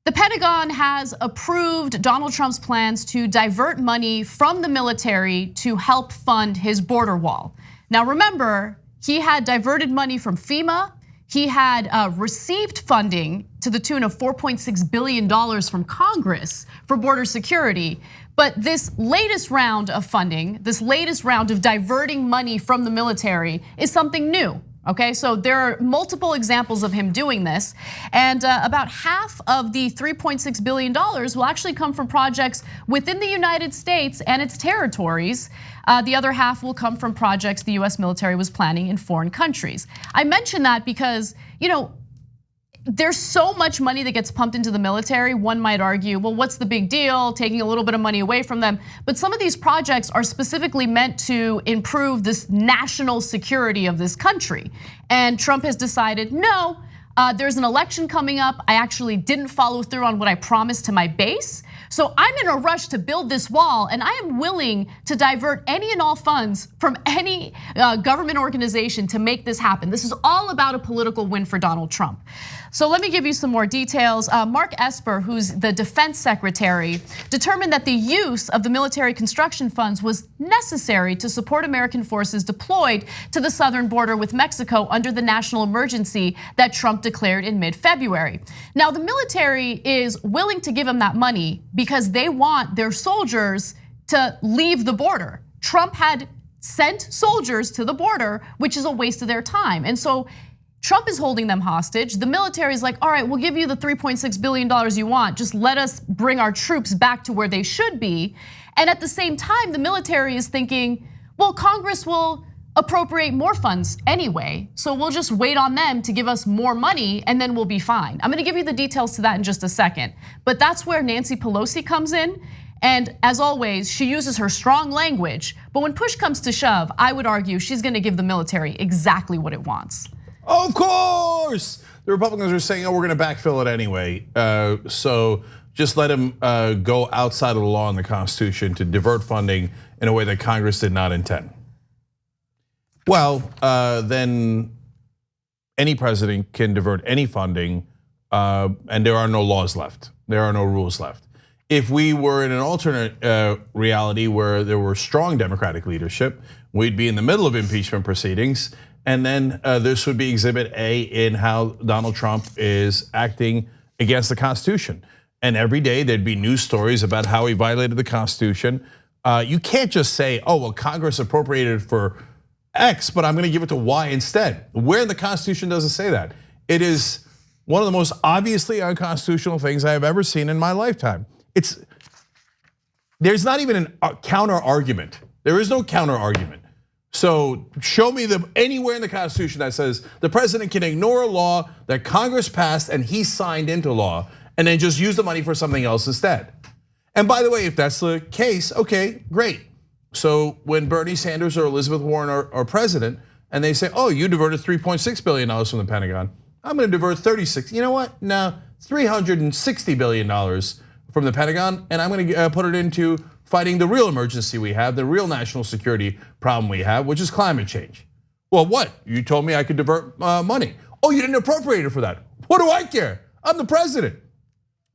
The Pentagon has approved Donald Trump's plans to divert money from the military to help fund his border wall. Now remember, he had diverted money from FEMA. He had received funding to the tune of $4.6 billion from Congress for border security. But this latest round of funding, this latest round of diverting money from the military is something new. Okay, so there are multiple examples of him doing this, and about half of the $3.6 billion will actually come from projects within the United States and its territories. The other half will come from projects the US military was planning in foreign countries. I mention that because, there's so much money that gets pumped into the military. One might argue, well, what's the big deal, taking a little bit of money away from them? But some of these projects are specifically meant to improve this national security of this country. And Trump has decided, no, there's an election coming up. I actually didn't follow through on what I promised to my base. So I'm in a rush to build this wall, and I am willing to divert any and all funds from any government organization to make this happen. This is all about a political win for Donald Trump. So let me give you some more details. Mark Esper, who's the defense secretary, determined that the use of the military construction funds was necessary to support American forces deployed to the southern border with Mexico under the national emergency that Trump declared in mid-February. Now, the military is willing to give him that money because they want their soldiers to leave the border. Trump had sent soldiers to the border, which is a waste of their time. And so Trump is holding them hostage. The military is like, all right, we'll give you the $3.6 billion you want. Just let us bring our troops back to where they should be. And at the same time, the military is thinking, well, Congress will appropriate more funds anyway. So we'll just wait on them to give us more money and then we'll be fine. I'm gonna give you the details to that in just a second. But that's where Nancy Pelosi comes in. And as always, she uses her strong language. But when push comes to shove, I would argue she's gonna give the military exactly what it wants. Of course, the Republicans are saying, we're gonna backfill it anyway. So just let him go outside of the law and the Constitution to divert funding in a way that Congress did not intend. Well, then any president can divert any funding and there are no laws left. There are no rules left. If we were in an alternate reality where there were strong Democratic leadership, we'd be in the middle of impeachment proceedings. And then this would be exhibit A in how Donald Trump is acting against the Constitution. And every day there'd be news stories about how he violated the Constitution. You can't just say, well, Congress appropriated for X, but I'm gonna give it to Y instead. Where in the Constitution does it say that? It is one of the most obviously unconstitutional things I have ever seen in my lifetime. There's not even a counter argument. There is no counter argument. So show me anywhere in the Constitution that says the president can ignore a law that Congress passed and he signed into law and then just use the money for something else instead. And by the way, if that's the case, okay, great. So when Bernie Sanders or Elizabeth Warren are president and they say, you diverted $3.6 billion from the Pentagon, I'm gonna divert 36, you know what? No, $360 billion from the Pentagon, and I'm gonna put it into fighting the real emergency we have, the real national security problem we have, which is climate change. Well, what? You told me I could divert money. You didn't appropriate it for that. What do I care? I'm the president.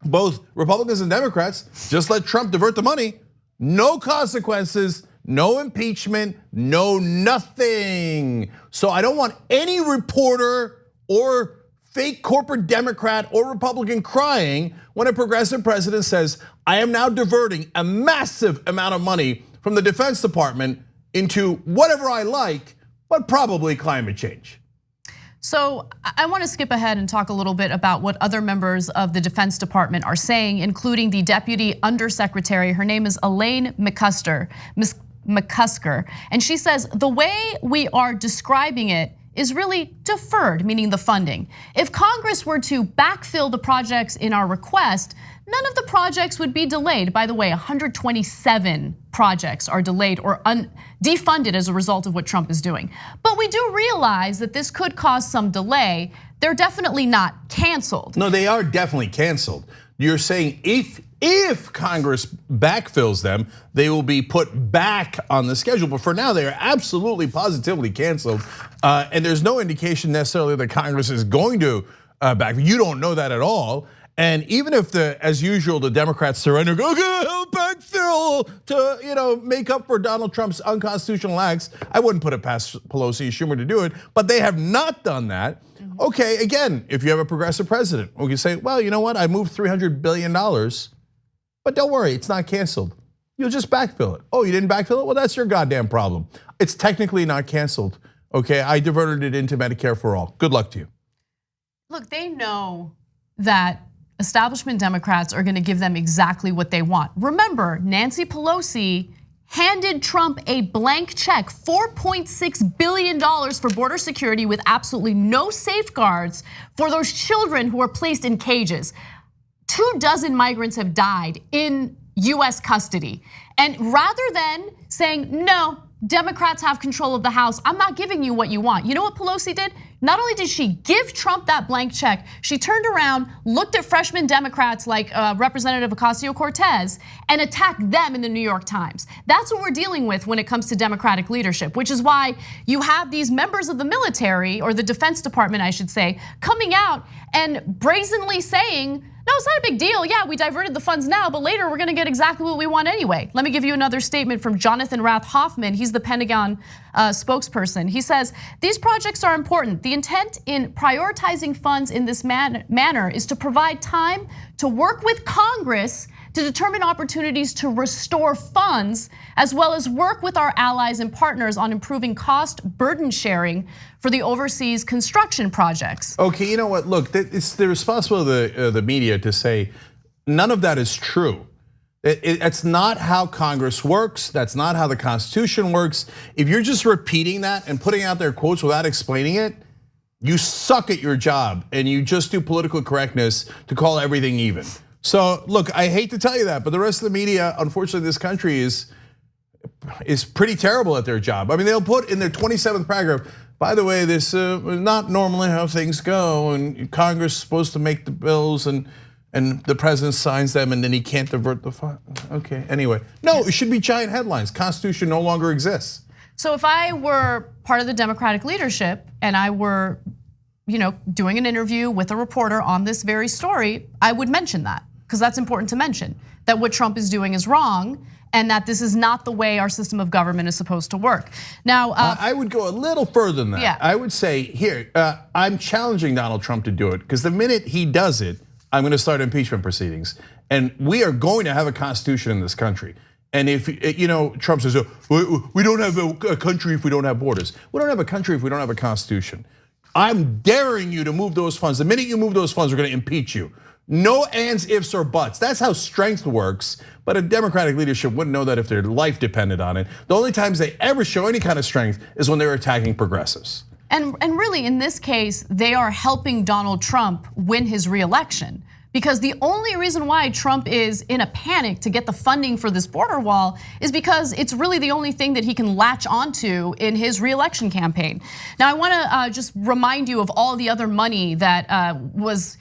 Both Republicans and Democrats just let Trump divert the money. No consequences, no impeachment, no nothing. So I don't want any reporter or fake corporate Democrat or Republican crying when a progressive president says, I am now diverting a massive amount of money from the Defense Department into whatever I like, but probably climate change. So I want to skip ahead and talk a little bit about what other members of the Defense Department are saying, including the Deputy Undersecretary. Her name is Elaine McCusker, and she says, the way we are describing it is really deferred, meaning the funding. If Congress were to backfill the projects in our request, none of the projects would be delayed. By the way, 127 projects are delayed or defunded as a result of what Trump is doing. But we do realize that this could cause some delay. They're definitely not canceled. No, they are definitely canceled. You're saying if Congress backfills them, they will be put back on the schedule. But for now, they are absolutely positively canceled. And there's no indication necessarily that Congress is going to back. You don't know that at all. And even if as usual, the Democrats surrender, go help backfill to make up for Donald Trump's unconstitutional acts, I wouldn't put it past Pelosi and Schumer to do it, but they have not done that. Okay, again, if you have a progressive president, we can say, well, you know what? I moved $300 billion, but don't worry, it's not canceled. You'll just backfill it. Oh, you didn't backfill it? Well, that's your goddamn problem. It's technically not canceled. Okay, I diverted it into Medicare for all. Good luck to you. Look, they know that establishment Democrats are gonna give them exactly what they want. Remember, Nancy Pelosi handed Trump a blank check, $4.6 billion for border security with absolutely no safeguards for those children who are placed in cages. 24 migrants have died in US custody. And rather than saying, no, Democrats have control of the House, I'm not giving you what you want. You know what Pelosi did? Not only did she give Trump that blank check, she turned around, looked at freshman Democrats like Representative Ocasio-Cortez and attacked them in the New York Times. That's what we're dealing with when it comes to Democratic leadership, which is why you have these members of the military, or the Defense Department, I should say, coming out and brazenly saying, no, it's not a big deal. Yeah, we diverted the funds now, but later we're gonna get exactly what we want anyway. Let me give you another statement from Jonathan Rath-Hoffman. He's the Pentagon spokesperson. He says, these projects are important. The intent in prioritizing funds in this manner is to provide time to work with Congress to determine opportunities to restore funds, as well as work with our allies and partners on improving cost burden sharing for the overseas construction projects. Okay, you know what? Look, it's the responsibility of the media to say none of that is true. It's not how Congress works. That's not how the Constitution works. If you're just repeating that and putting out their quotes without explaining it, you suck at your job and you just do political correctness to call everything even. So look, I hate to tell you that, but the rest of the media, unfortunately, this country is pretty terrible at their job. I mean, they'll put in their 27th paragraph, by the way, this is not normally how things go, and Congress is supposed to make the bills, and the president signs them, and then he can't divert the fund. Okay, anyway, no, it should be giant headlines. Constitution no longer exists. So if I were part of the Democratic leadership and I were, doing an interview with a reporter on this very story, I would mention that, because that's important to mention, that what Trump is doing is wrong, and that this is not the way our system of government is supposed to work. Now, I would go a little further than that. Yeah. I would say here, I'm challenging Donald Trump to do it, because the minute he does it, I'm going to start impeachment proceedings. And we are going to have a constitution in this country. And if Trump says, we don't have a country if we don't have borders. We don't have a country if we don't have a constitution. I'm daring you to move those funds. The minute you move those funds, we're going to impeach you. No ands, ifs, or buts. That's how strength works. But a Democratic leadership wouldn't know that if their life depended on it. The only times they ever show any kind of strength is when they're attacking progressives. And really, in this case, they are helping Donald Trump win his reelection. Because the only reason why Trump is in a panic to get the funding for this border wall is because it's really the only thing that he can latch onto in his reelection campaign. Now, I wanna just remind you of all the other money that was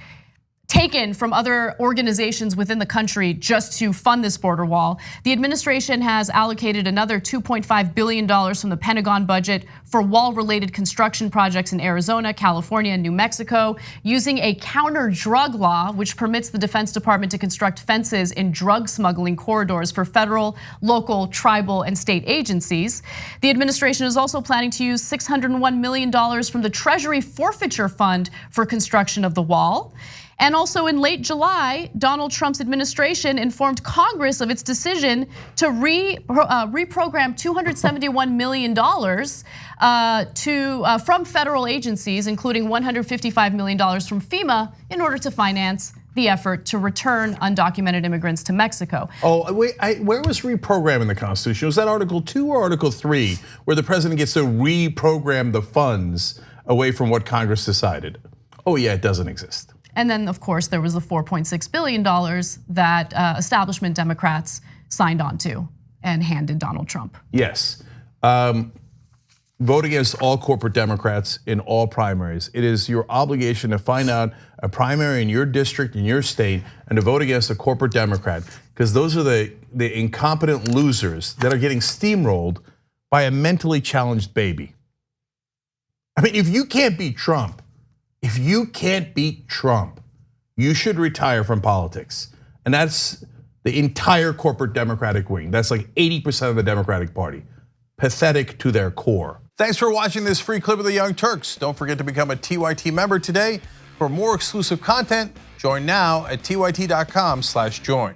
taken from other organizations within the country just to fund this border wall. The administration has allocated another $2.5 billion from the Pentagon budget for wall-related construction projects in Arizona, California, and New Mexico, using a counter-drug law, which permits the Defense Department to construct fences in drug smuggling corridors for federal, local, tribal, and state agencies. The administration is also planning to use $601 million from the Treasury Forfeiture Fund for construction of the wall. And also in late July, Donald Trump's administration informed Congress of its decision to reprogram $271 million from federal agencies, including $155 million from FEMA, in order to finance the effort to return undocumented immigrants to Mexico. Oh, wait, where was reprogram in the Constitution? Was that Article 2 or Article 3, where the president gets to reprogram the funds away from what Congress decided? Oh yeah, it doesn't exist. And then, of course, there was the $4.6 billion that establishment Democrats signed on to and handed Donald Trump. Yes, vote against all corporate Democrats in all primaries. It is your obligation to find out a primary in your district, in your state, and to vote against a corporate Democrat, because those are the incompetent losers that are getting steamrolled by a mentally challenged baby. I mean, if you can't beat Trump, you should retire from politics. And that's the entire corporate Democratic wing. That's like 80% of the Democratic Party. Pathetic to their core. Thanks for watching this free clip of the Young Turks. Don't forget to become a TYT member today. For more exclusive content, join now at tyt.com/join.